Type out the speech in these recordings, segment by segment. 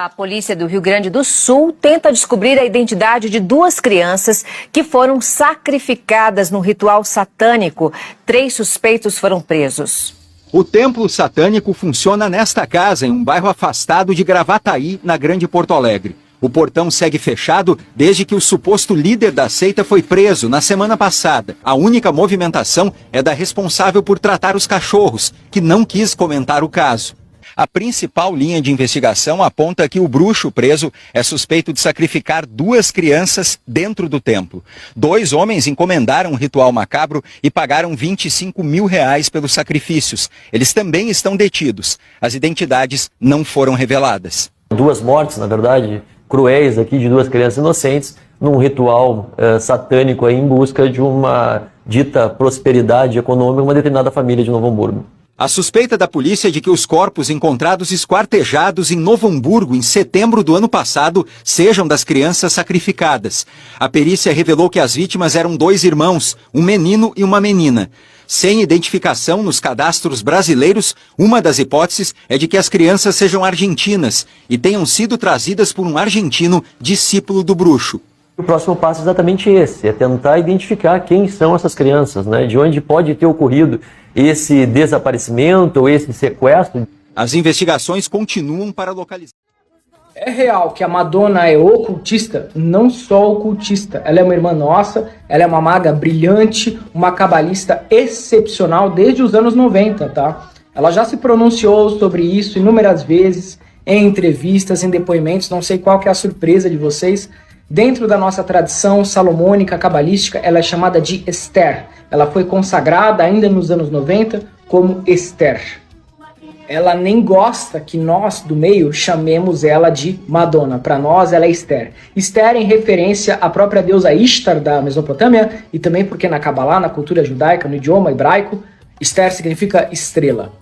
A polícia do Rio Grande do Sul tenta descobrir a identidade de 2 crianças que foram sacrificadas no ritual satânico. 3 suspeitos foram presos. O templo satânico funciona nesta casa, em um bairro afastado de Gravataí, na Grande Porto Alegre. O portão segue fechado desde que o suposto líder da seita foi preso na semana passada. A única movimentação é da responsável por tratar os cachorros, que não quis comentar o caso. A principal linha de investigação aponta que o bruxo preso é suspeito de sacrificar 2 crianças dentro do templo. 2 homens encomendaram um ritual macabro e pagaram R$25 mil pelos sacrifícios. Eles também estão detidos. As identidades não foram reveladas. 2 mortes, na verdade, cruéis aqui de 2 crianças inocentes, num ritual satânico aí, em busca de uma dita prosperidade econômica em uma determinada família de Novo Hamburgo. A suspeita da polícia é de que os corpos encontrados esquartejados em Novo Hamburgo em setembro do ano passado sejam das crianças sacrificadas. A perícia revelou que as vítimas eram 2 irmãos, um menino e uma menina. Sem identificação nos cadastros brasileiros, uma das hipóteses é de que as crianças sejam argentinas e tenham sido trazidas por um argentino discípulo do bruxo. O próximo passo é exatamente esse, é tentar identificar quem são essas crianças, né? De onde pode ter ocorrido esse desaparecimento ou esse sequestro. As investigações continuam para localizar. É real que a Madonna é ocultista? Não só ocultista, ela é uma irmã nossa, ela é uma maga brilhante, uma cabalista excepcional desde os anos 90, tá? Ela já se pronunciou sobre isso inúmeras vezes, em entrevistas, em depoimentos, não sei qual que é a surpresa de vocês. Dentro da nossa tradição salomônica, cabalística, ela é chamada de Esther. Ela foi consagrada ainda nos anos 90 como Esther. Ela nem gosta que nós do meio chamemos ela de Madonna. Para nós ela é Esther. Esther em referência à própria deusa Ishtar da Mesopotâmia e também porque na Kabbalah, na cultura judaica, no idioma hebraico, Esther significa estrela.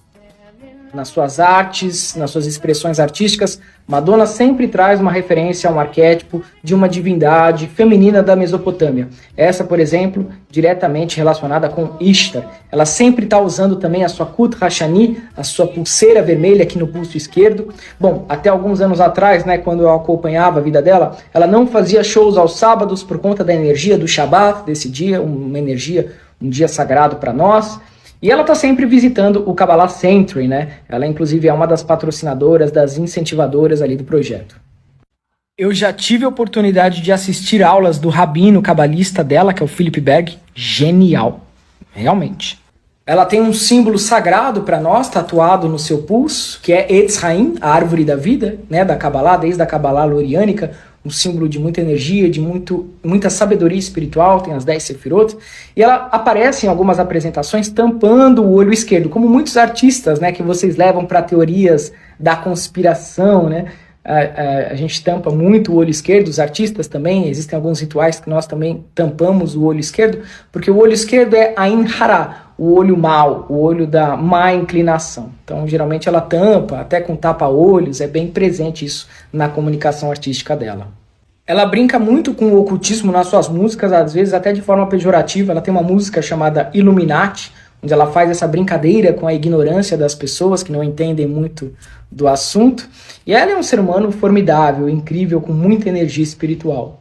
Nas suas artes, nas suas expressões artísticas, Madonna sempre traz uma referência a um arquétipo de uma divindade feminina da Mesopotâmia. Essa, por exemplo, diretamente relacionada com Ishtar. Ela sempre está usando também a sua Kut Hashani, a sua pulseira vermelha aqui no pulso esquerdo. Bom, até alguns anos atrás, né, quando eu acompanhava a vida dela, ela não fazia shows aos sábados por conta da energia do Shabbat, desse dia, uma energia, um dia sagrado para nós. E ela está sempre visitando o Kabbalah Century, né? Ela, inclusive, é uma das patrocinadoras, das incentivadoras ali do projeto. Eu já tive a oportunidade de assistir aulas do rabino cabalista dela, que é o Philip Berg. Genial. Realmente. Ela tem um símbolo sagrado para nós, tatuado no seu pulso, que é Etz Haim, a árvore da vida, né? Da Kabbalah, desde a Kabbalah loriânica. Um símbolo de muita energia, de muita sabedoria espiritual, tem as 10 sefirot, e ela aparece em algumas apresentações tampando o olho esquerdo, como muitos artistas, né, que vocês levam para teorias da conspiração, né? A gente tampa muito o olho esquerdo, os artistas também, existem alguns rituais que nós também tampamos o olho esquerdo, porque o olho esquerdo é Ain Hara, o olho mau, o olho da má inclinação. Então, geralmente ela tampa, até com tapa-olhos, é bem presente isso na comunicação artística dela. Ela brinca muito com o ocultismo nas suas músicas, às vezes até de forma pejorativa. Ela tem uma música chamada Illuminati, onde ela faz essa brincadeira com a ignorância das pessoas que não entendem muito do assunto. E ela é um ser humano formidável, incrível, com muita energia espiritual.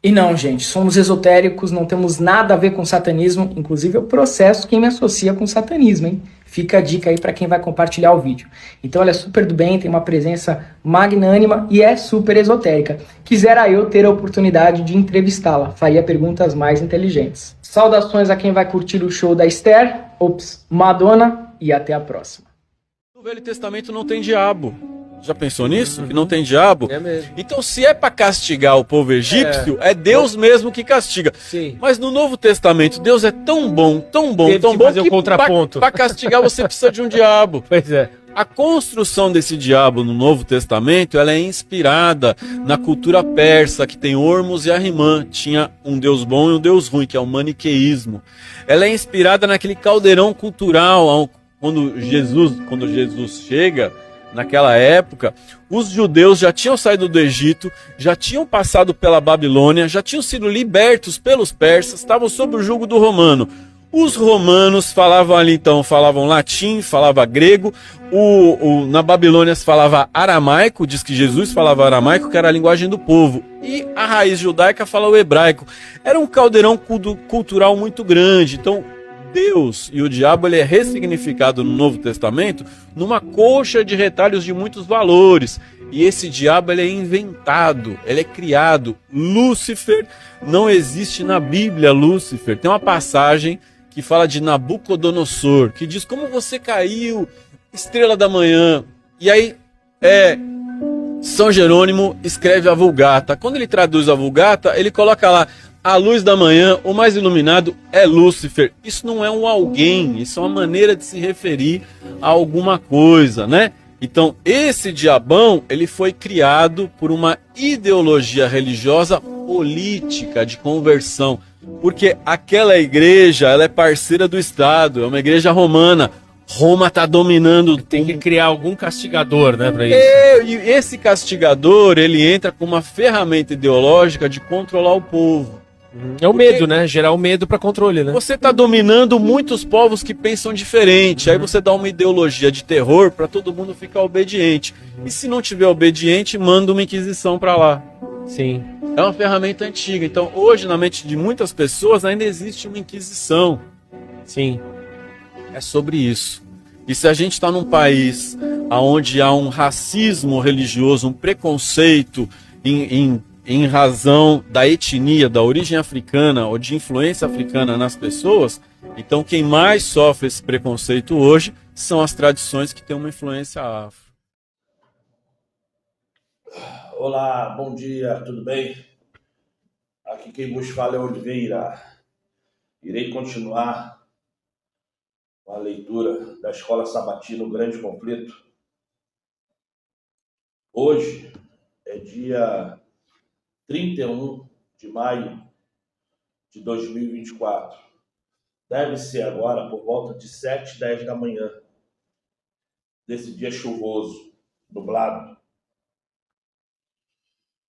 E não, gente, somos esotéricos, não temos nada a ver com satanismo, inclusive eu processo quem me associa com satanismo, hein? Fica a dica aí para quem vai compartilhar o vídeo. Então ela é super do bem, tem uma presença magnânima e é super esotérica. Quisera eu ter a oportunidade de entrevistá-la, faria perguntas mais inteligentes. Saudações a quem vai curtir o show da Esther, Madonna, e até a próxima. No Velho Testamento não tem diabo. Já pensou nisso? Que não tem diabo? É mesmo. Então, se é para castigar o povo egípcio, é Deus mesmo que castiga. Sim. Mas no Novo Testamento, Deus é tão bom, tão bom, Teve tão que bom fazer o contraponto. Para castigar você precisa de um diabo. Pois é. A construção desse diabo no Novo Testamento, ela é inspirada na cultura persa, que tem Ormuz e Ahriman. Tinha um Deus bom e um Deus ruim, que é o maniqueísmo. Ela é inspirada naquele caldeirão cultural, quando Jesus chega. Naquela época, os judeus já tinham saído do Egito, já tinham passado pela Babilônia, já tinham sido libertos pelos persas, estavam sob o jugo do romano. Os romanos falavam ali, então, falavam latim, falava grego. Na Babilônia se falava aramaico, diz que Jesus falava aramaico, que era a linguagem do povo. E a raiz judaica fala o hebraico. Era um caldeirão cultural muito grande. Então, Deus e o diabo, ele é ressignificado no Novo Testamento numa colcha de retalhos de muitos valores. E esse diabo, ele é inventado, ele é criado. Lúcifer não existe na Bíblia. Lúcifer tem uma passagem que fala de Nabucodonosor, que diz como você caiu, estrela da manhã. E aí São Jerônimo escreve a Vulgata. Quando ele traduz a Vulgata, ele coloca lá: a luz da manhã, o mais iluminado é Lúcifer. Isso não é um alguém, isso é uma maneira de se referir a alguma coisa, né? Então, esse diabão, ele foi criado por uma ideologia religiosa política de conversão. Porque aquela igreja, ela é parceira do Estado, é uma igreja romana. Roma está dominando. Tem que criar algum castigador, né, para isso. E esse castigador, ele entra com uma ferramenta ideológica de controlar o povo. É o medo, né? Gerar o medo para controle, né? Você está dominando muitos povos que pensam diferente. Aí você dá uma ideologia de terror para todo mundo ficar obediente. E se não tiver obediente, manda uma inquisição para lá. Sim. É uma ferramenta antiga. Então, hoje, na mente de muitas pessoas, ainda existe uma inquisição. Sim. É sobre isso. E se a gente está num país onde há um racismo religioso, um preconceito em razão da etnia, da origem africana ou de influência africana nas pessoas, então quem mais sofre esse preconceito hoje são as tradições que têm uma influência afro. Olá, bom dia, tudo bem? Aqui quem vos fala é Oliveira. Irei continuar com a leitura da Escola Sabatina, o Grande Conflito. Hoje é dia 31 de maio de 2024. Deve ser agora por volta de 7h10 da manhã, desse dia chuvoso, nublado.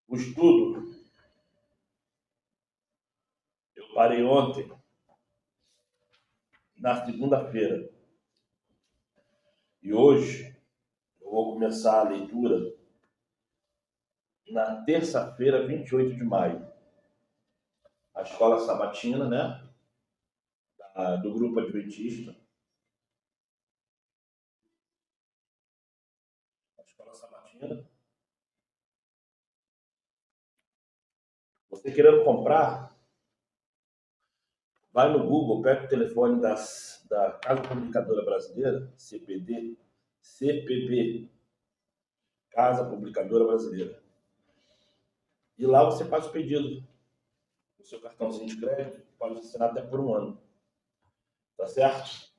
O estudo eu parei ontem, na segunda-feira. E hoje eu vou começar a leitura na terça-feira, 28 de maio. A Escola Sabatina, né? Do Grupo Adventista. A Escola Sabatina. Você querendo comprar, vai no Google, pega o telefone da Casa Publicadora Brasileira, CPB, Casa Publicadora Brasileira. E lá você faz o pedido. O seu cartãozinho de crédito pode assinar até por 1 ano. Tá certo?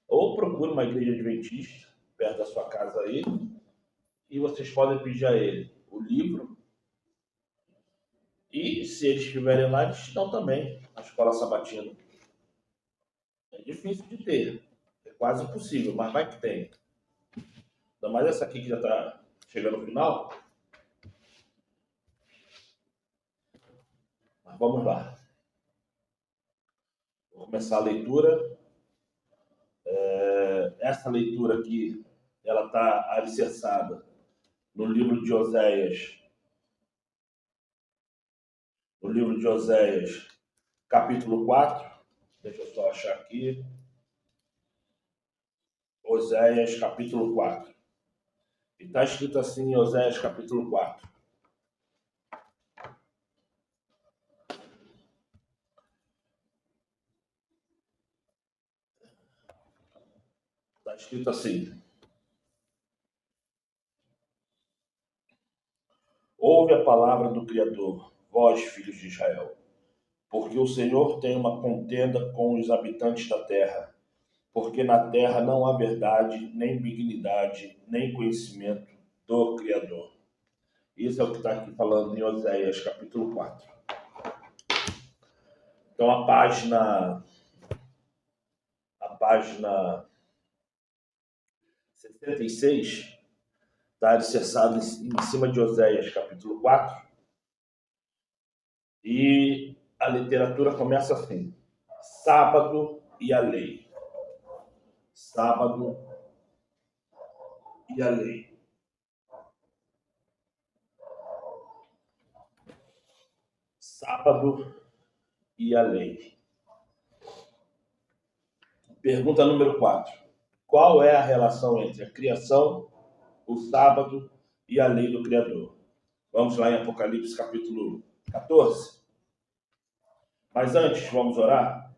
Ou procure uma igreja adventista perto da sua casa aí e vocês podem pedir a ele o livro. E se eles estiverem lá, eles te dão também a Escola Sabatina. É difícil de ter. É quase impossível, mas vai que tem. Ainda mais essa aqui que já está chegando no final. Mas vamos lá. Vou começar a leitura. Essa leitura aqui, ela está alicerçada no livro de Oséias. No livro de Oséias, capítulo 4. Deixa eu só achar aqui. Oséias, capítulo 4. E está escrito assim em Oséias, capítulo 4. Está escrito assim: ouve a palavra do Criador, vós, filhos de Israel, porque o Senhor tem uma contenda com os habitantes da terra, porque na terra não há verdade, nem benignidade, nem conhecimento do Criador. Isso é o que está aqui falando em Oséias, capítulo 4. Então a página 66 está alicerçado em cima de Oséias, capítulo 4. E a literatura começa assim: sábado e a lei. Sábado e a lei. Sábado e a lei. Pergunta número 4. Qual é a relação entre a criação, o sábado e a lei do Criador? Vamos lá em Apocalipse capítulo 14. Mas antes, vamos orar?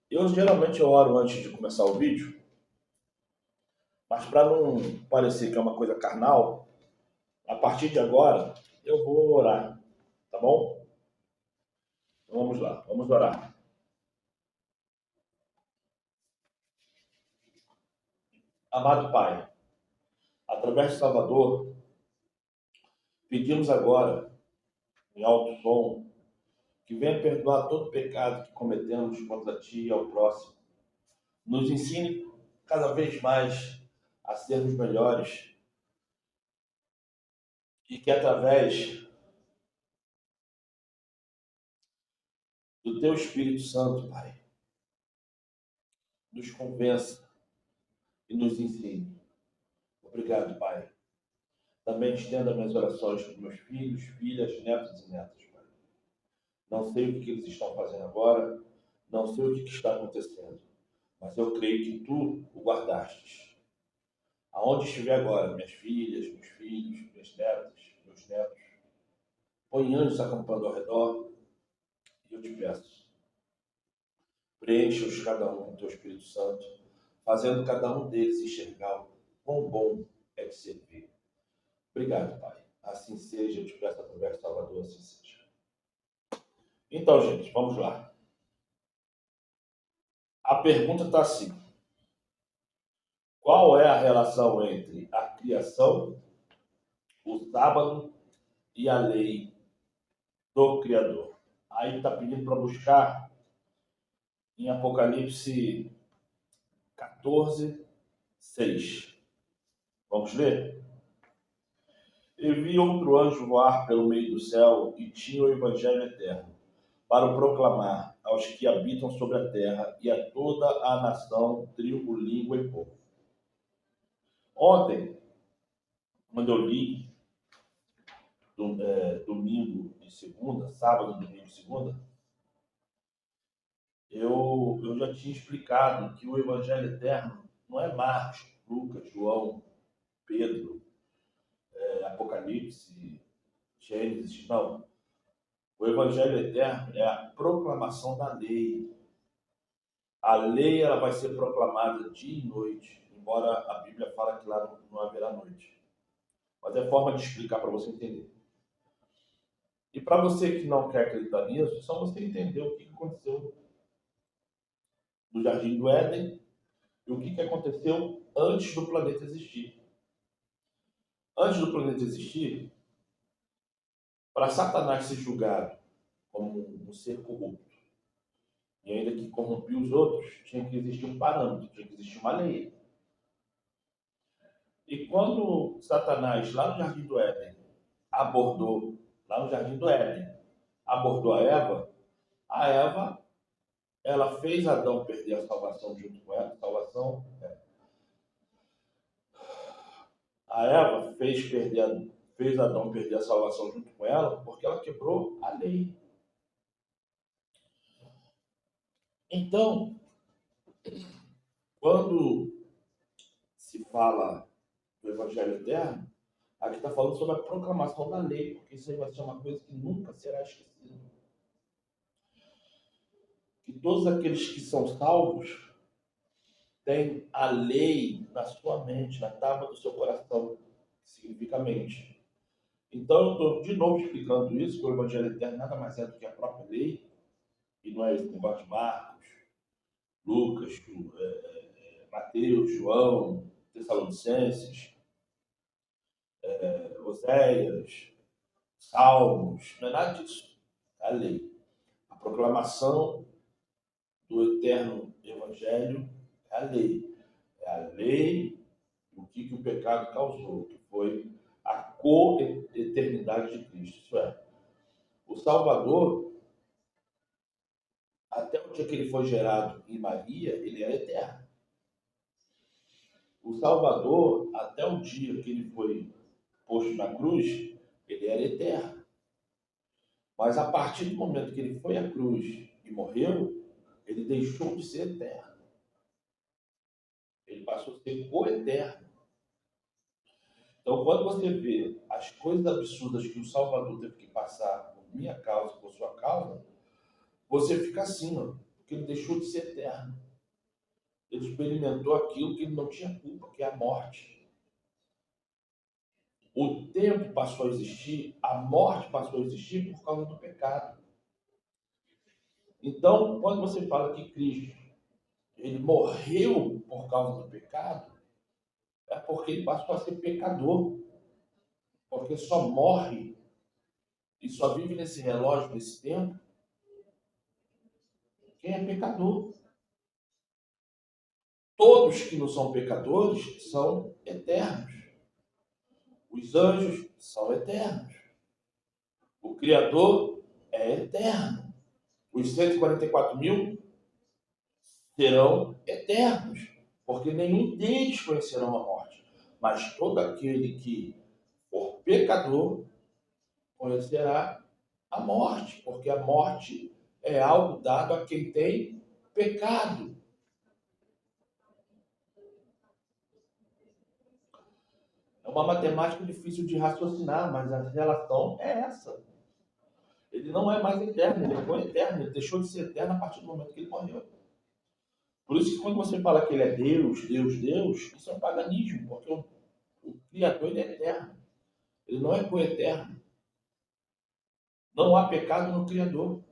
Eu geralmente oro antes de começar o vídeo, mas para não parecer que é uma coisa carnal, a partir de agora eu vou orar, tá bom? Então vamos lá, vamos orar. Amado Pai, através de Salvador, pedimos agora, em alto som, que venha perdoar todo pecado que cometemos contra Ti e ao próximo. Nos ensine cada vez mais a sermos melhores e que através do Teu Espírito Santo, Pai, nos convença e nos ensine. Obrigado, Pai. Também estenda minhas orações para meus filhos, filhas, netos e netas, Pai. Não sei o que eles estão fazendo agora, não sei o que está acontecendo, mas eu creio que Tu o guardastes. Aonde estiver agora, minhas filhas, meus filhos, minhas netas, meus netos, põe anjos acampando ao redor e eu te peço, preencha-os cada um com Teu Espírito Santo, fazendo cada um deles enxergar o quão bom é de servir. Obrigado, Pai. Assim seja, eu te peço através do Salvador, assim seja. Então, gente, vamos lá. A pergunta está assim. Qual é a relação entre a criação, o sábado e a lei do Criador? Aí está pedindo para buscar em Apocalipse 14, 6. Vamos ler? E vi outro anjo voar pelo meio do céu e tinha o evangelho eterno, para o proclamar aos que habitam sobre a terra e a toda a nação, tribo, língua e povo. Ontem, quando eu li domingo e segunda, sábado, domingo e segunda, eu já tinha explicado que o evangelho eterno não é Marcos, Lucas, João, Pedro, Apocalipse, Gênesis, não. O evangelho eterno é a proclamação da lei. A lei ela vai ser proclamada dia e noite, embora a Bíblia fala que lá não haverá noite. Mas é forma de explicar para você entender. E para você que não quer acreditar nisso, é só você entender o que aconteceu no Jardim do Éden e o que aconteceu antes do planeta existir. Antes do planeta existir, para Satanás ser julgado como um ser corrupto, e ainda que corrompia os outros, tinha que existir um parâmetro, tinha que existir uma lei. E quando Satanás, lá no Jardim do Éden, abordou a Eva, ela fez Adão perder a salvação junto com ela. A Eva fez Adão perder a salvação junto com ela porque ela quebrou a lei. Então, quando se fala do Evangelho Eterno, aqui está falando sobre a proclamação da lei, porque isso aí vai ser uma coisa que nunca será esquecida. Que todos aqueles que são salvos têm a lei na sua mente, na tábua do seu coração, que significa mente. Então, eu estou de novo explicando isso, que o Evangelho Eterno nada mais é do que a própria lei, e não é esse negócio de Marcos, Lucas, Mateus, João, Tessalonicenses, Oséias, Salmos, não é nada disso. É a lei. A proclamação do eterno Evangelho é a lei. É a lei do que o pecado causou, que foi a co-eternidade de Cristo. Isso é, o Salvador, até o dia que ele foi gerado em Maria, ele era eterno. O Salvador, até o dia que ele foi posto na cruz, ele era eterno. Mas a partir do momento que ele foi à cruz e morreu, ele deixou de ser eterno. Ele passou a ser coeterno. Então, quando você vê as coisas absurdas que o Salvador teve que passar por minha causa, por sua causa, você fica assim, ó, porque ele deixou de ser eterno. Ele experimentou aquilo que ele não tinha culpa, que é a morte. O tempo passou a existir, a morte passou a existir por causa do pecado. Então, quando você fala que Cristo ele morreu por causa do pecado, é porque ele passou a ser pecador. Porque só morre e só vive nesse relógio, nesse tempo, quem é pecador. Todos que não são pecadores são eternos. Os anjos são eternos. O Criador é eterno. Os 144 mil serão eternos, porque nenhum deles conhecerão a morte. Mas todo aquele que for pecador conhecerá a morte, porque a morte é algo dado a quem tem pecado. É uma matemática difícil de raciocinar, mas a relação é essa. Ele não é mais eterno, ele foi eterno, ele deixou de ser eterno a partir do momento que ele morreu. Por isso que quando você fala que ele é Deus, Deus, Deus, isso é um paganismo, porque o Criador ele é eterno. Ele não é coeterno. Não há pecado no Criador.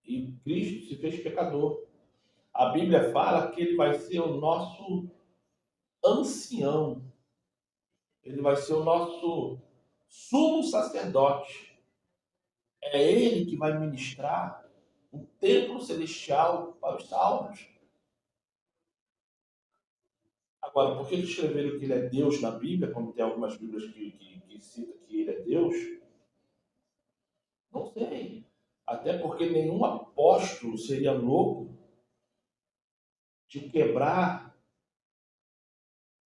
E Cristo se fez pecador. A Bíblia fala que ele vai ser o nosso ancião. Ele vai ser o nosso sumo sacerdote. É ele que vai ministrar o templo celestial para os salvos. Agora, por que escreveram que ele é Deus na Bíblia, como tem algumas Bíblias que citam que ele é Deus? Não sei. Até porque nenhum apóstolo seria louco de quebrar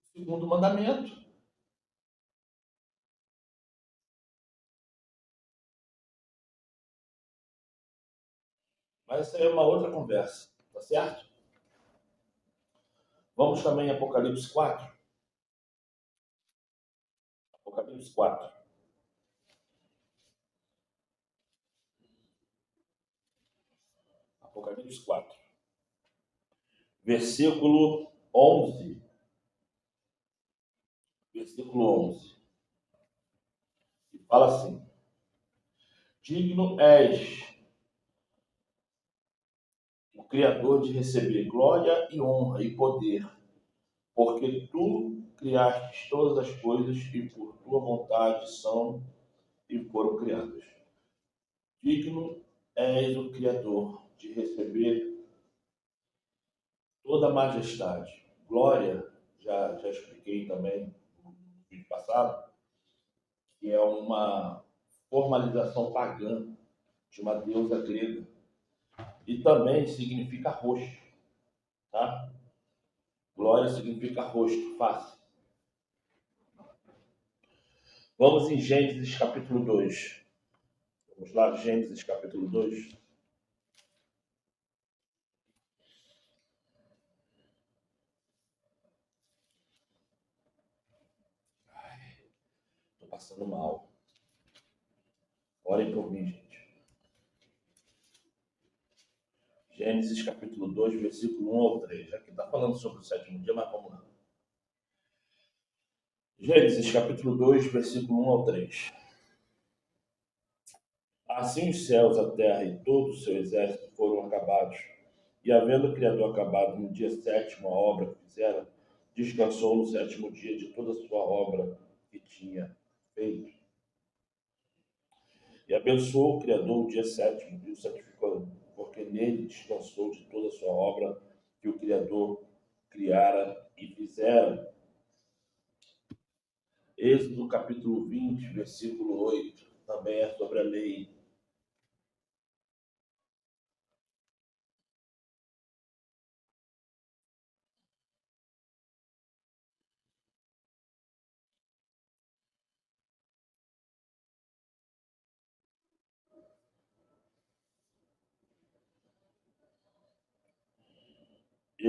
o segundo mandamento. Mas essa é uma outra conversa, tá certo? Vamos também em Apocalipse 4. Apocalipse 4. Apocalipse 4. Versículo 11. Versículo 11. E fala assim: digno és, o Criador, de receber glória e honra e poder, porque tu criaste todas as coisas e por tua vontade são e foram criadas. Digno és o Criador de receber toda a majestade. Glória, já expliquei também no vídeo passado, que é uma formalização pagã de uma deusa grega. E também significa rosto, tá? Glória significa rosto, face. Vamos em Gênesis capítulo 2. Vamos lá, Gênesis capítulo 2. Estou passando mal. Orem por mim, gente. Gênesis capítulo 2, versículo 1 ao 3. Aqui está falando sobre o sétimo dia, mas vamos lá. Gênesis capítulo 2, versículo 1 ao 3. Assim os céus, a terra e todo o seu exército foram acabados. E havendo o Criador acabado no dia sétimo a obra que fizera, descansou no sétimo dia de toda a sua obra que tinha feito. E abençoou o Criador o dia sétimo e o santificou, porque nele descansou de toda a sua obra que o Criador criara e fizera. Êxodo capítulo 20, versículo 8, também é sobre a lei.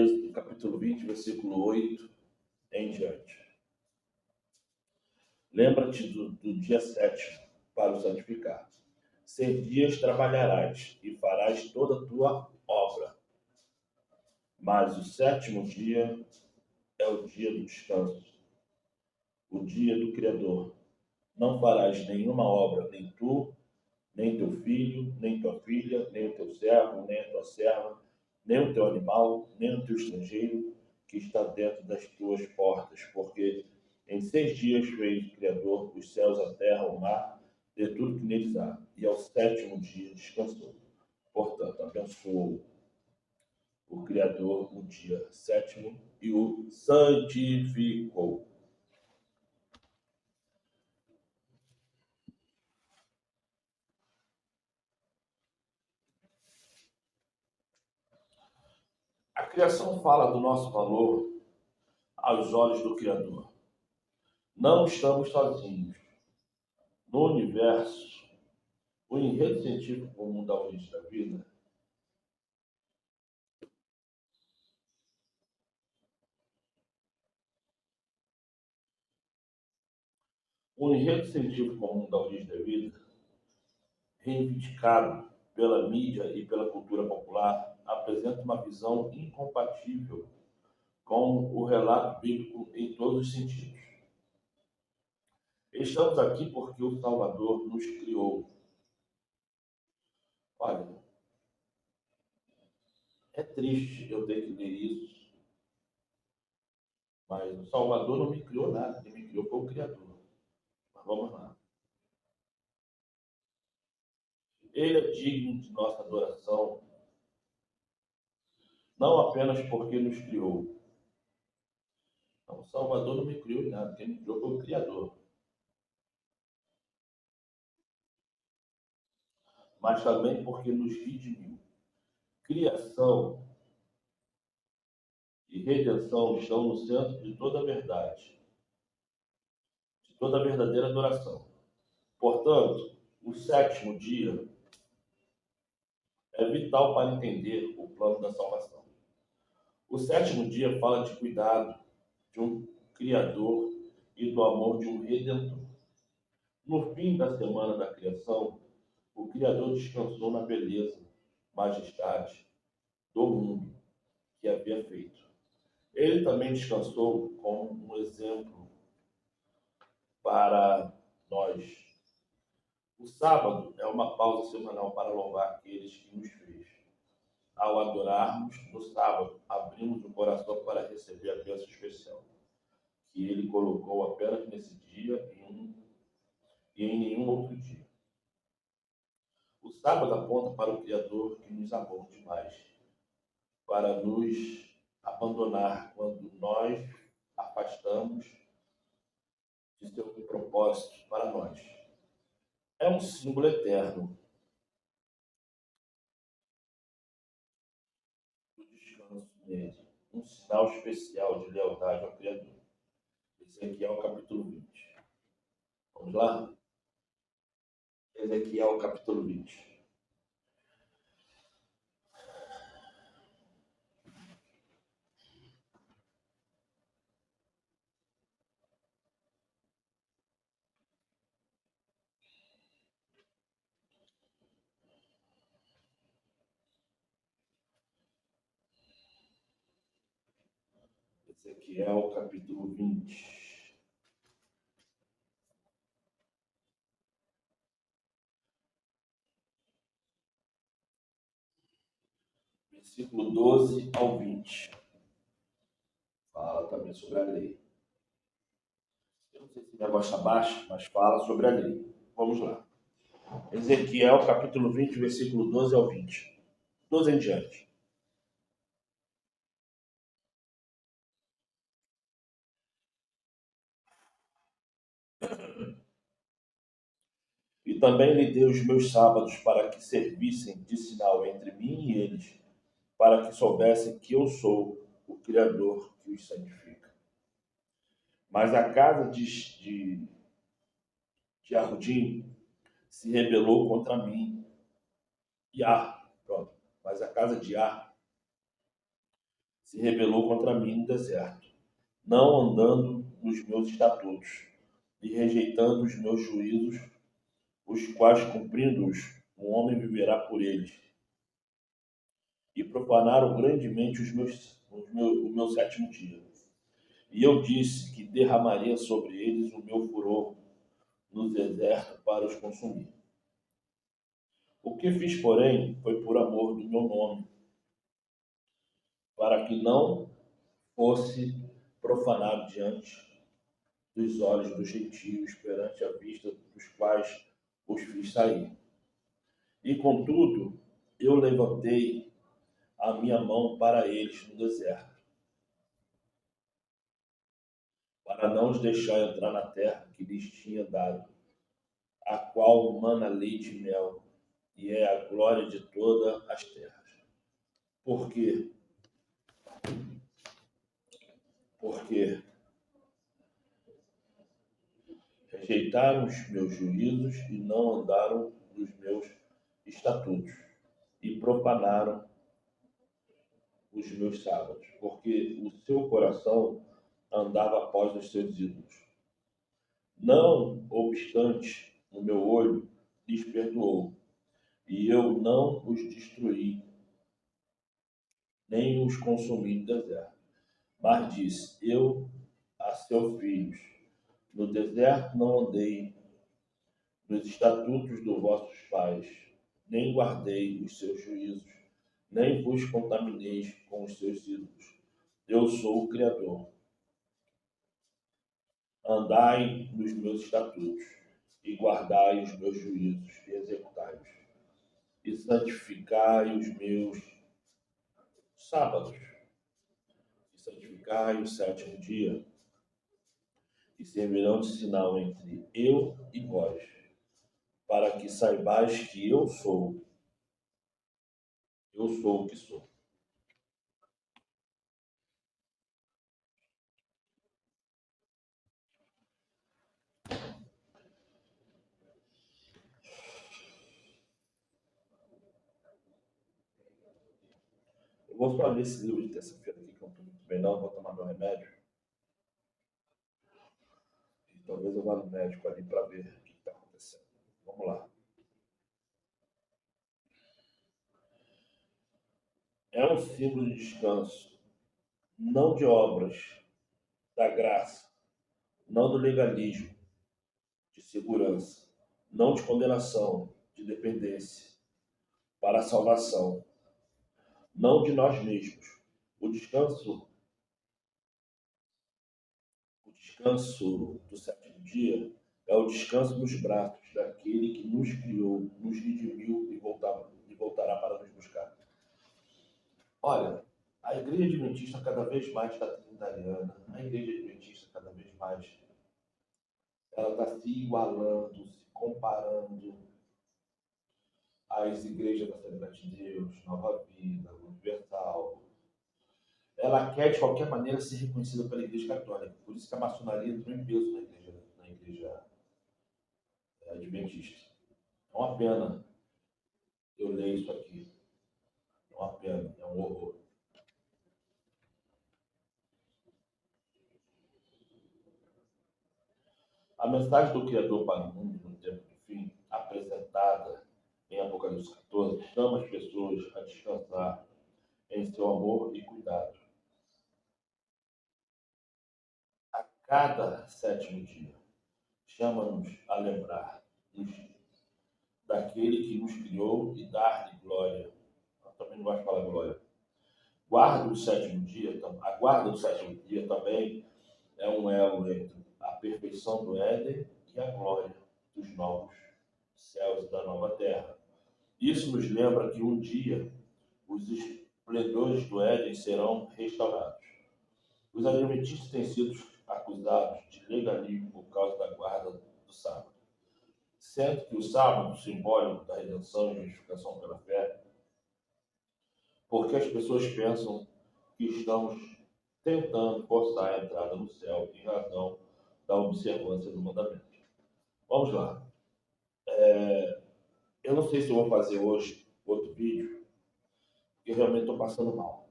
Êxodo capítulo 20, versículo 8 em diante. Lembra-te do dia 7º para o santificar. 6 dias trabalharás e farás toda a tua obra. Mas o 7º dia é o dia do descanso, o dia do Criador. Não farás nenhuma obra, nem tu, nem teu filho, nem tua filha, nem o teu servo, nem a tua serva, nem o teu animal, nem o teu estrangeiro que está dentro das tuas portas, porque em 6 dias fez o Criador os céus, a terra, o mar, e tudo que neles há, e ao 7º dia descansou. Portanto, abençoou o Criador o dia 7º e o santificou. A criação fala do nosso valor aos olhos do Criador. Não estamos sozinhos. No universo, o enredo científico comum da origem da vida reivindicado pela mídia e pela cultura popular, apresenta uma visão incompatível com o relato bíblico em todos os sentidos. Estamos aqui porque o Salvador nos criou. Olha, é triste eu ter que ler isso, mas o Salvador não me criou nada, quem me criou foi o Criador. Mas vamos lá. Ele é digno de nossa adoração, não apenas porque nos criou. Não, o Salvador não me criou nada, quem me criou foi o Criador. Mas também porque nos redimiu. Criação e redenção estão no centro de toda a verdade, de toda a verdadeira adoração. Portanto, o 7º dia é vital para entender o plano da salvação. O 7º dia fala de cuidado de um Criador e do amor de um Redentor. No fim da semana da criação, o Criador descansou na beleza, majestade do mundo que havia feito. Ele também descansou como um exemplo para nós. O sábado é uma pausa semanal para louvar aqueles que nos fez. Ao adorarmos no sábado, abrimos o coração para receber a bênção especial que ele colocou apenas nesse dia e em nenhum outro dia. O sábado aponta para o Criador que nos amou demais, para nos abandonar quando nós afastamos de seu propósito para nós. É um símbolo eterno do descanso nele, um sinal especial de lealdade ao Criador. Ezequiel capítulo 20. Vamos lá? Ezequiel capítulo 20. Ezequiel capítulo 20. Versículo 12 ao 20. Fala também sobre a lei. Eu não sei se minha voz está baixa, mas fala sobre a lei. Vamos lá. Ezequiel capítulo 20, versículo 12 ao 20. 12 em diante. E também lhe dei os meus sábados para que servissem de sinal entre mim e eles, para que soubessem que eu sou o Criador que os santifica. Mas a casa de Ardim se rebelou contra mim. Pronto. Mas a casa de Ar se rebelou contra mim no deserto, não andando nos meus estatutos e rejeitando os meus juízos, os quais, cumprindo-os, um homem viverá por eles. E profanaram grandemente o meu sétimo dia. E eu disse que derramaria sobre eles o meu furor no deserto para os consumir. O que fiz, porém, foi por amor do meu nome, para que não fosse profanado diante dos olhos dos gentios, perante a vista dos quais os fiz sair. E contudo, eu levantei a minha mão para eles no deserto, para não os deixar entrar na terra que lhes tinha dado, a qual mana leite e mel, e é a glória de todas as terras. Por quê? Porque rejeitaram os meus juízos e não andaram nos meus estatutos, e profanaram os meus sábados, porque o seu coração andava após os seus ídolos. Não obstante, o meu olho lhes perdoou, e eu não os destruí, nem os consumi no deserto. Mas disse eu a seus filhos: no deserto não andei nos estatutos dos vossos pais, nem guardei os seus juízos, nem vos contamineis com os seus ídolos. Eu sou o Criador. Andai nos meus estatutos, e guardai os meus juízos, e executai-os, e santificai os meus sábados, e santificai o sétimo dia, e servirão de sinal entre eu e vós, para que saibais que eu sou o que sou. Eu vou só ler esse livro de terça-feira aqui, que eu não estou muito bem não, vou tomar meu remédio. E talvez eu vá no médico ali para ver o que está acontecendo. Vamos lá. É um símbolo de descanso, não de obras, da graça, não do legalismo, de segurança, não de condenação, de dependência, para a salvação, não de nós mesmos. O descanso do sétimo dia é o descanso nos braços daquele que nos criou, nos redimiu e voltará para nos buscar. Olha, a igreja adventista cada vez mais está trinitariana, a igreja adventista cada vez mais ela está se igualando, se comparando às igrejas da Assembleia de Deus, Nova Vida, Universal. Ela quer, de qualquer maneira, ser reconhecida pela Igreja Católica. Por isso que a maçonaria entrou em peso na igreja adventista. É uma pena eu ler isso aqui. É uma pena, é um horror. A mensagem do Criador para o mundo no tempo do fim, apresentada em Apocalipse 14, chama as pessoas a descansar em seu amor e cuidado. A cada sétimo dia, chama-nos a lembrar-nos daquele que nos criou e dar-lhe glória. Eu também não gosto de falar glória. A guarda do sétimo dia também é um elo entre a perfeição do Éden e a glória dos novos céus e da nova terra. Isso nos lembra que um dia os esplendores do Éden serão restaurados. Os adventistas têm sido acusados de legalismo por causa da guarda do sábado. Sendo que o sábado, simbólico da redenção e justificação pela fé, porque as pessoas pensam que estamos tentando forçar a entrada no céu em razão da observância do mandamento. Vamos lá. Eu não sei se eu vou fazer hoje outro vídeo, porque realmente estou passando mal.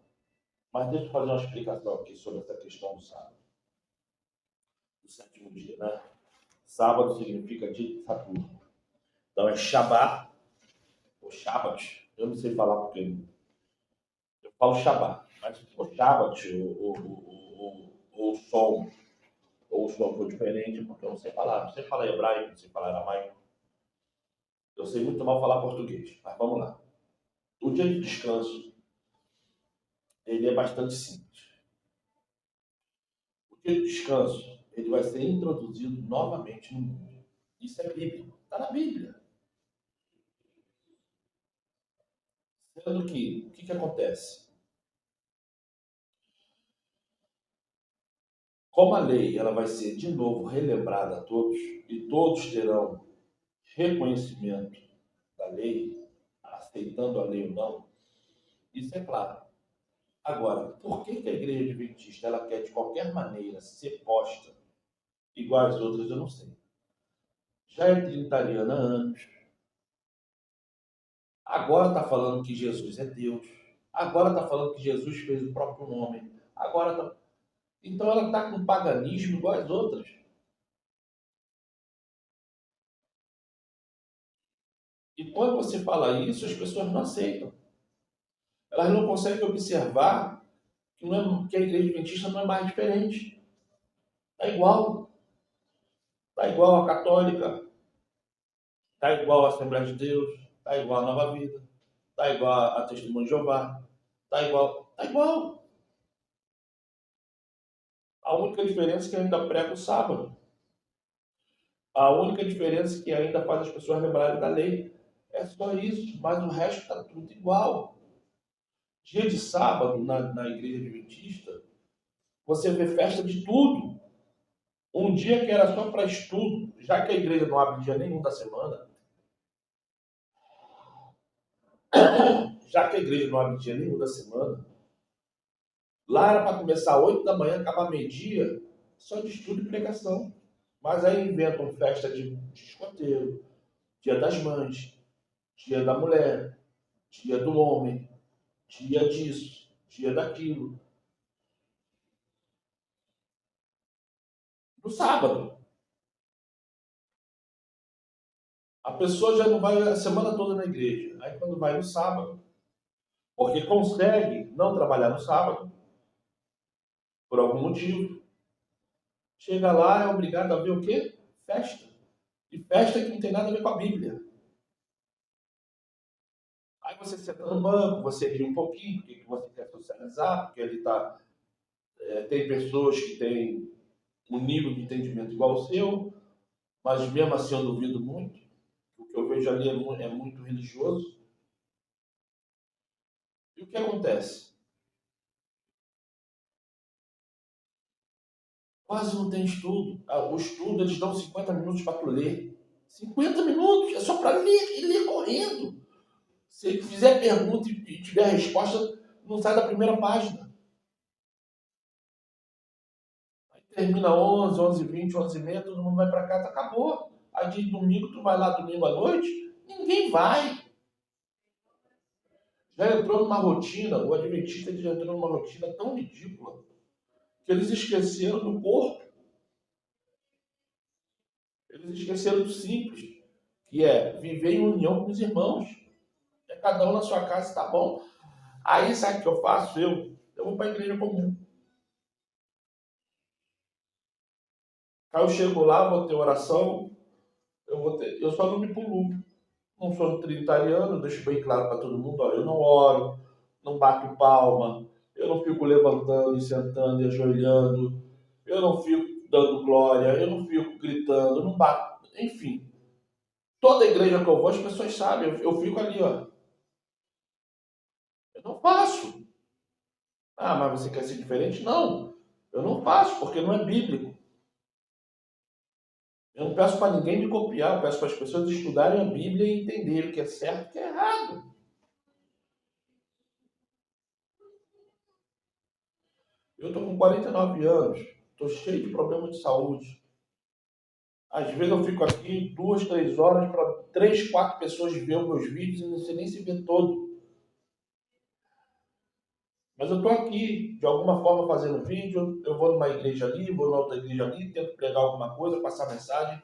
Mas deixa eu fazer uma explicação aqui sobre essa questão do sábado. Do sétimo dia, né? Sábado significa dia de Saturno. Então é Shabá, ou Shabbat. Eu não sei falar porque eu falo Shabá. Mas se for Shabbat, ou Sol, ou o Sol for diferente, porque eu não sei falar. Não sei falar hebraico, não sei falar aramaico. Eu sei muito mal falar português. Mas vamos lá. O dia de descanso, ele é bastante simples. O dia de descanso, ele vai ser introduzido novamente no mundo. Isso é bíblico. Está na Bíblia. Sendo que, o que acontece? Como a lei ela vai ser de novo relembrada a todos, e todos terão reconhecimento da lei, aceitando a lei ou não, isso é claro. Agora, por que a igreja adventista ela quer de qualquer maneira ser posta igual às outras, eu não sei. Já é trinitariana há anos. Agora está falando que Jesus é Deus. Agora está falando que Jesus fez o próprio nome. Agora tá... Então ela está com paganismo igual às outras. E quando você fala isso, as pessoas não aceitam. Elas não conseguem observar que a igreja adventista não é mais diferente. Está igual. Está igual a católica. Está igual a Assembleia de Deus. Está igual a Nova Vida. Está igual a Testemunho de Jeová. Está igual. Está igual. A única diferença é que ainda prega o sábado. A única diferença é que ainda faz as pessoas lembrarem da lei. É só isso. Mas o resto está tudo igual. Dia de sábado, na igreja adventista, você vê festa de tudo. Um dia que era só para estudo, já que a igreja não abre dia nenhum da semana, lá era para começar às 8 da manhã, acabar meio-dia, só de estudo e pregação. Mas aí inventam festa de escoteiro, dia das mães, dia da mulher, dia do homem, dia disso, dia daquilo. No sábado. A pessoa já não vai a semana toda na igreja. Aí quando vai no sábado, porque consegue não trabalhar no sábado, por algum motivo, chega lá, é obrigado a ver o quê? Festa. E festa que não tem nada a ver com a Bíblia. Aí você senta no banco, você ri um pouquinho, porque você quer socializar, porque ele tá... tem pessoas que têm um nível de entendimento igual ao seu, mas mesmo assim eu duvido muito. O que eu vejo ali é muito religioso. E o que acontece? Quase não tem estudo. O estudo, eles dão 50 minutos para tu ler. 50 minutos, é só para ler e ler correndo. Se fizer pergunta e tiver resposta, não sai da primeira página. Aí termina 11, 11h20, 11h30, todo mundo vai para casa, acabou. Aí de domingo, tu vai lá domingo à noite, ninguém vai. Já entrou numa rotina, o adventista já entrou numa rotina tão ridícula, que eles esqueceram do corpo. Eles esqueceram do simples, que é viver em união com os irmãos. É cada um na sua casa, está bom. Aí sabe o que eu faço? Eu vou para a igreja comum. Aí eu chego lá, vou ter oração, eu só não me pulo. Não sou trinitariano, deixo bem claro para todo mundo, olha, eu não oro, não bato palma, eu não fico levantando e sentando e ajoelhando, eu não fico dando glória, eu não fico gritando, não bato, enfim. Toda igreja que eu vou, as pessoas sabem, eu fico ali, ó. Eu não faço. Ah, mas você quer ser diferente? Não, eu não faço, porque não é bíblico. Eu não peço para ninguém me copiar, eu peço para as pessoas estudarem a Bíblia e entenderem o que é certo e o que é errado. Eu estou com 49 anos, estou cheio de problemas de saúde. Às vezes eu fico aqui 2, 3 horas para 3, 4 pessoas ver os meus vídeos e não sei nem se ver todo. Mas eu estou aqui, de alguma forma, fazendo vídeo, eu vou numa igreja ali, vou na outra igreja ali, tento pregar alguma coisa, passar mensagem.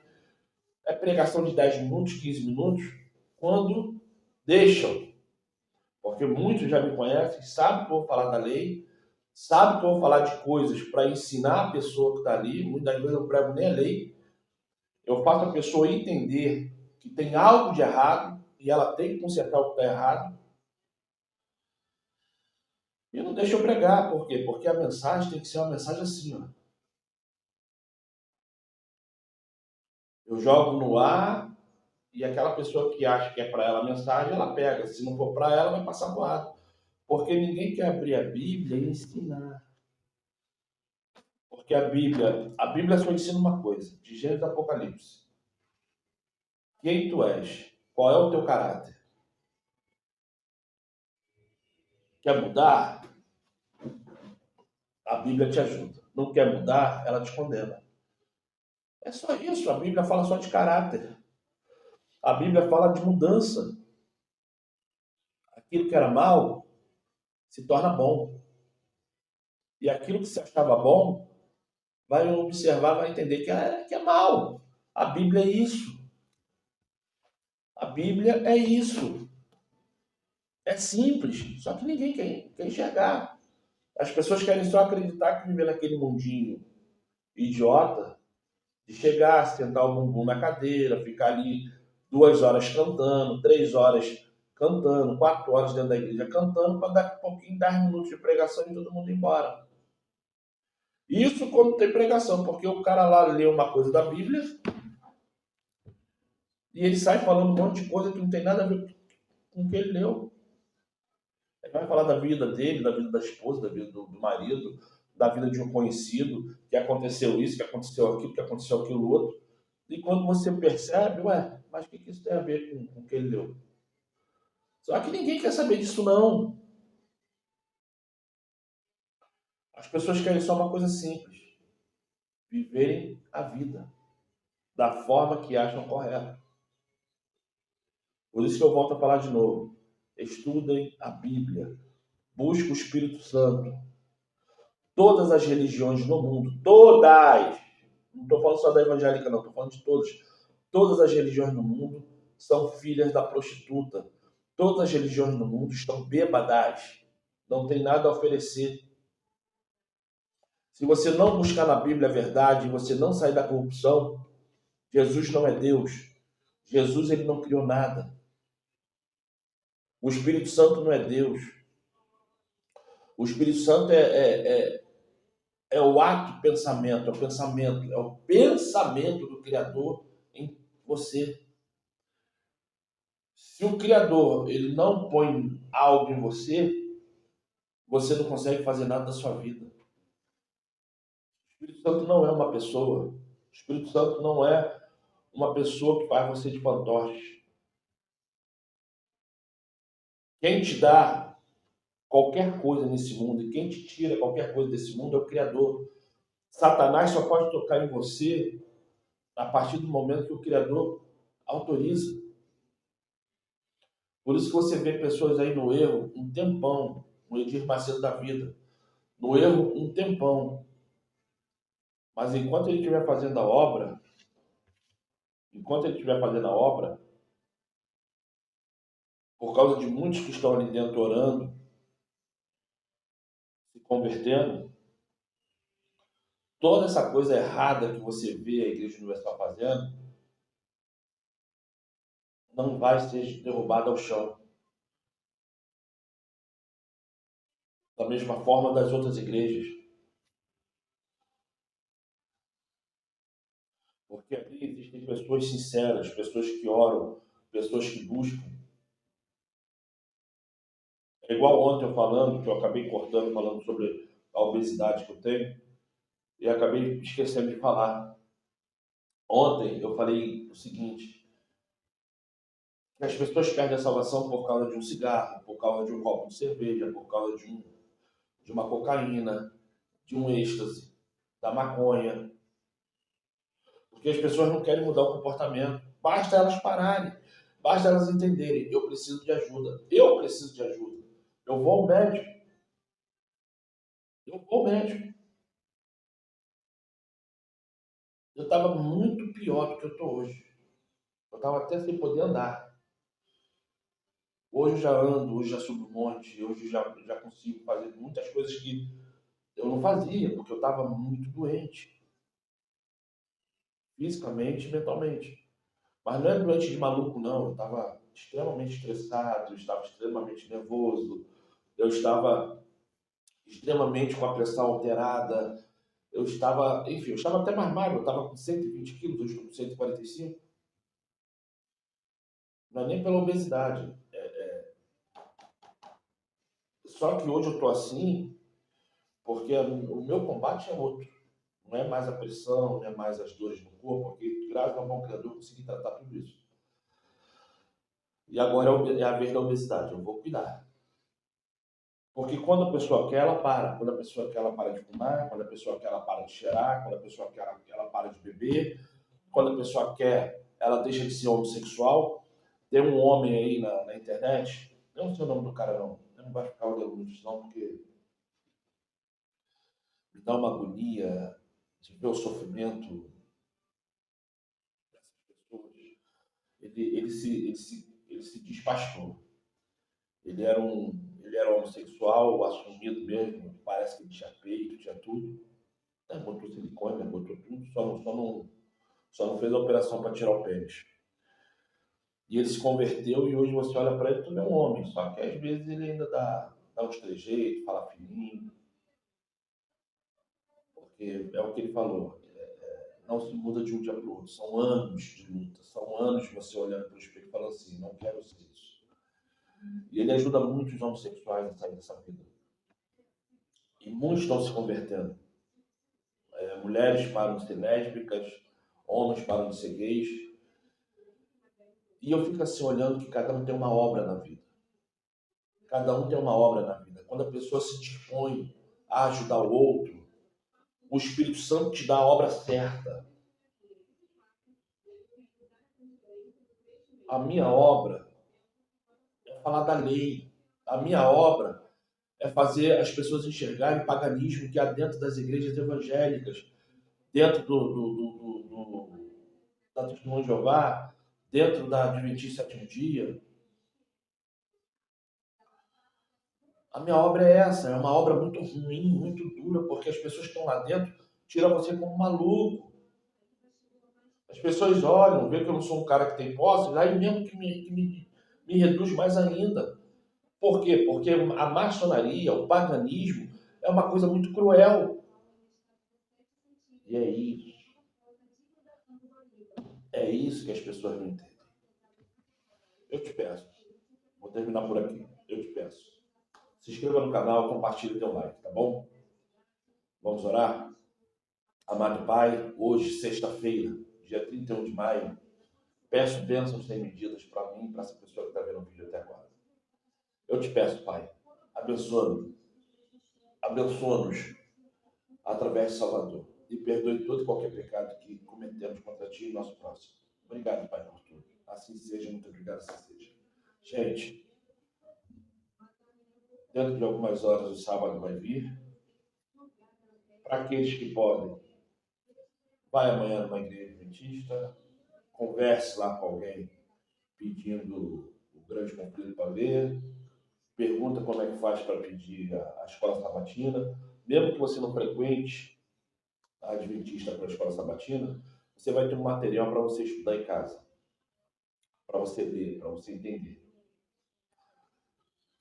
É pregação de 10 minutos, 15 minutos, quando deixam. Porque muitos já me conhecem, sabem que eu vou falar da lei, sabem que eu vou falar de coisas para ensinar a pessoa que está ali. Muitas vezes eu prego nem a lei. Eu faço a pessoa entender que tem algo de errado e ela tem que consertar o que está errado. E não deixa eu pregar. Por quê? Porque a mensagem tem que ser uma mensagem assim, ó. Eu jogo no ar e aquela pessoa que acha que é para ela a mensagem, ela pega. Se não for para ela, vai passar pro lado. Porque ninguém quer abrir a Bíblia e ensinar. Porque a Bíblia só ensina uma coisa, de Gênesis a Apocalipse. Quem tu és? Qual é o teu caráter? Quer mudar? A Bíblia te ajuda. Não quer mudar? Ela te condena. É só isso. A Bíblia fala só de caráter. A Bíblia fala de mudança. Aquilo que era mal se torna bom. E aquilo que se achava bom, vai observar, vai entender que é mal. A Bíblia é isso. A Bíblia é isso. É simples, só que ninguém quer enxergar. As pessoas querem só acreditar que viver naquele mundinho idiota, de chegar, sentar o bumbum na cadeira, ficar ali 2 horas cantando, 3 horas cantando, 4 horas dentro da igreja cantando, para daqui a pouquinho 10 minutos de pregação e todo mundo ir embora. Isso quando tem pregação, porque o cara lá lê uma coisa da Bíblia e ele sai falando um monte de coisa que não tem nada a ver com o que ele leu. Ele vai falar da vida dele, da vida da esposa, da vida do marido, da vida de um conhecido, que aconteceu isso, que aconteceu aquilo, que aconteceu aquilo outro. E quando você percebe, mas o que isso tem a ver com o que ele leu? Só que ninguém quer saber disso, não. As pessoas querem só uma coisa simples. Viverem a vida da forma que acham correta. Por isso que eu volto a falar de novo. Estudem a Bíblia. Busquem o Espírito Santo. Todas as religiões no mundo, todas, não estou falando só da evangélica não, estou falando de todas. Todas as religiões no mundo são filhas da prostituta. Todas as religiões no mundo estão bêbadas. Não tem nada a oferecer. Se você não buscar na Bíblia a verdade, você não sair da corrupção, Jesus não é Deus. Jesus ele não criou nada. O Espírito Santo não é Deus. O Espírito Santo é o ato pensamento, é o pensamento do Criador em você. Se o Criador ele não põe algo em você, você não consegue fazer nada da sua vida. O Espírito Santo não é uma pessoa. O Espírito Santo não é uma pessoa que faz você de fantoche. Quem te dá qualquer coisa nesse mundo e quem te tira qualquer coisa desse mundo é o Criador. Satanás só pode tocar em você a partir do momento que o Criador autoriza. Por isso que você vê pessoas aí no erro um tempão, no Edir Macedo da vida, no erro um tempão. Mas enquanto ele estiver fazendo a obra, por causa de muitos que estão ali dentro orando, se convertendo, toda essa coisa errada que você vê a Igreja Universal fazendo, não vai ser derrubada ao chão. Da mesma forma das outras igrejas. Porque ali existem pessoas sinceras, pessoas que oram, pessoas que buscam. É igual ontem eu falando, que eu acabei cortando, falando sobre a obesidade que eu tenho, e acabei esquecendo de falar. Ontem eu falei o seguinte, que as pessoas perdem a salvação por causa de um cigarro, por causa de um copo de cerveja, por causa de uma cocaína, de um êxtase, da maconha. Porque as pessoas não querem mudar o comportamento. Basta elas pararem, basta elas entenderem, eu preciso de ajuda. Eu preciso de ajuda. Eu vou ao médico. Eu vou mesmo. Eu estava muito pior do que eu estou hoje. Eu estava até sem poder andar. Hoje eu já ando, hoje já subo um monte, hoje eu já consigo fazer muitas coisas que eu não fazia, porque eu estava muito doente. Fisicamente e mentalmente. Mas não é doente de maluco, não. Eu estava extremamente estressado, eu estava extremamente nervoso, eu estava extremamente com a pressão alterada, eu estava até mais magro, eu estava com 120 quilos, hoje estou com 145. Não é nem pela obesidade. Só que hoje eu estou assim porque o meu combate é outro. Não é mais a pressão, não é mais as dores no corpo, porque graças ao bom criador eu consegui tratar tudo isso. E agora é a vez da obesidade, eu vou cuidar. Porque quando a pessoa quer, ela para. Quando a pessoa quer, ela para de fumar. Quando a pessoa quer, ela para de cheirar. Quando a pessoa quer, ela para de beber. Quando a pessoa quer, ela deixa de ser homossexual. Tem um homem aí na internet, eu não sei o nome do cara não, eu não vai ficar olhando nisso não, porque me dá uma agonia de ver o sofrimento dessas pessoas. Ele se diz pastor. Ele era homossexual, assumido mesmo, parece que ele tinha peito, tinha tudo. Botou silicone, botou tudo, só não fez a operação para tirar o pênis. E ele se converteu e hoje você olha para ele, tudo é um homem, só que às vezes ele ainda dá uns trejeitos, fala fininho. Porque é o que ele falou, não se muda de um dia para o outro, são anos de luta, são anos de você olhando para o espelho e falando assim, não quero ser isso. E ele ajuda muitos homossexuais a sair dessa vida. E muitos estão se convertendo. Mulheres param de ser lésbicas, homens param de ser gays. E eu fico assim olhando que cada um tem uma obra na vida. Cada um tem uma obra na vida. Quando a pessoa se dispõe a ajudar o outro, o Espírito Santo te dá a obra certa. A minha obra é falar da lei. A minha obra é fazer as pessoas enxergarem o paganismo que há dentro das igrejas evangélicas, dentro da Testemunha de Jeová, dentro da Adventista Sétimo Dia. A minha obra é essa, é uma obra muito ruim, muito dura, porque as pessoas que estão lá dentro tiram você como maluco. As pessoas olham, veem que eu não sou um cara que tem posse, aí mesmo que me reduz mais ainda. Por quê? Porque a maçonaria, o paganismo, é uma coisa muito cruel. E é isso. É isso que as pessoas não entendem. Eu te peço, vou terminar por aqui, eu te peço. Se inscreva no canal, compartilhe e dê um like, tá bom? Vamos orar? Amado Pai, hoje, sexta-feira, dia 31 de maio, peço bênçãos sem medidas para mim e para essa pessoa que está vendo o vídeo até agora. Eu te peço, Pai, abençoa-nos através de Salvador e perdoe todo e qualquer pecado que cometemos contra Ti e nosso próximo. Obrigado, Pai, por tudo. Assim seja, muito obrigado, assim seja. Gente, dentro de algumas horas o sábado vai vir. Para aqueles que podem, vai amanhã numa igreja adventista, converse lá com alguém pedindo o grande comprido para ler, pergunta como é que faz para pedir a escola sabatina. Mesmo que você não frequente a adventista para a escola sabatina, você vai ter um material para você estudar em casa, para você ler, para você entender.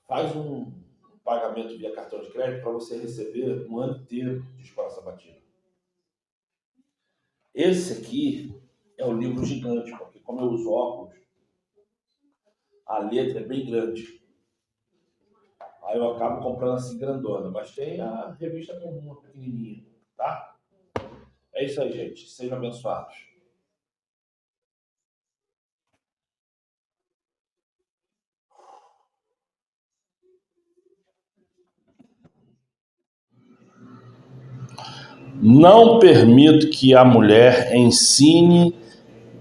Faz um pagamento via cartão de crédito para você receber um ano inteiro de escola sabatina. Esse aqui é o livro gigante, porque como eu uso óculos, a letra é bem grande. Aí eu acabo comprando assim grandona, mas tem a revista comum, pequenininha, tá? É isso aí, gente. Sejam abençoados. Não permito que a mulher ensine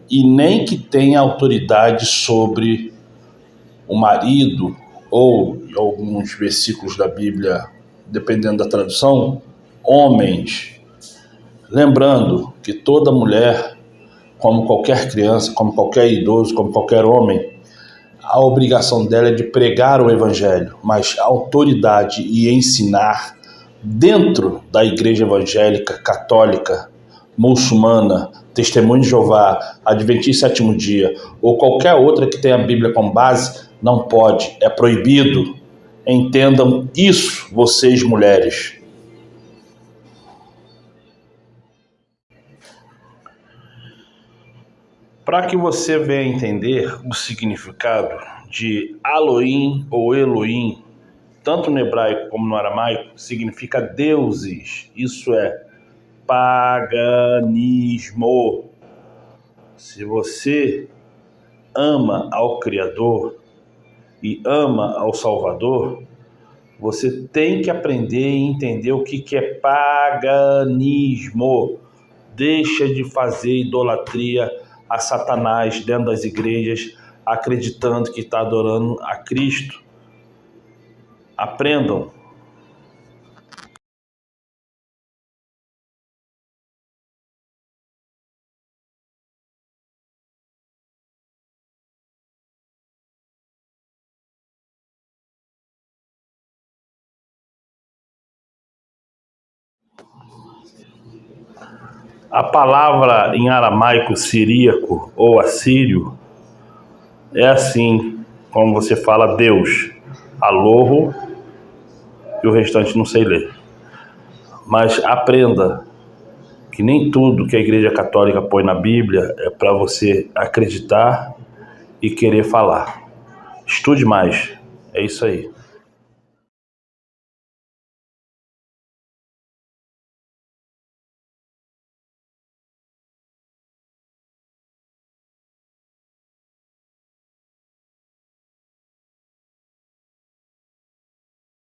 e nem que tenha autoridade sobre o marido, ou em alguns versículos da Bíblia dependendo da tradução, homens. Lembrando que toda mulher, como qualquer criança, como qualquer idoso, como qualquer homem, a obrigação dela é de pregar o evangelho, mas a autoridade e ensinar dentro da igreja evangélica, católica, muçulmana, Testemunho de Jeová, Adventista Sétimo Dia ou qualquer outra que tenha a Bíblia como base, não pode, é proibido. Entendam isso, vocês mulheres. Para que você venha entender o significado de Elohim ou Elohim, tanto no hebraico como no aramaico, significa deuses. Isso é paganismo. Se você ama ao Criador e ama ao Salvador, você tem que aprender e entender o que é paganismo. Deixa de fazer idolatria a Satanás dentro das igrejas, acreditando que está adorando a Cristo. Aprendam. A palavra em aramaico, siríaco ou assírio é assim, como você fala Deus, Aloho, e o restante não sei ler. Mas aprenda que nem tudo que a Igreja Católica põe na Bíblia é para você acreditar e querer falar. Estude mais. É isso aí.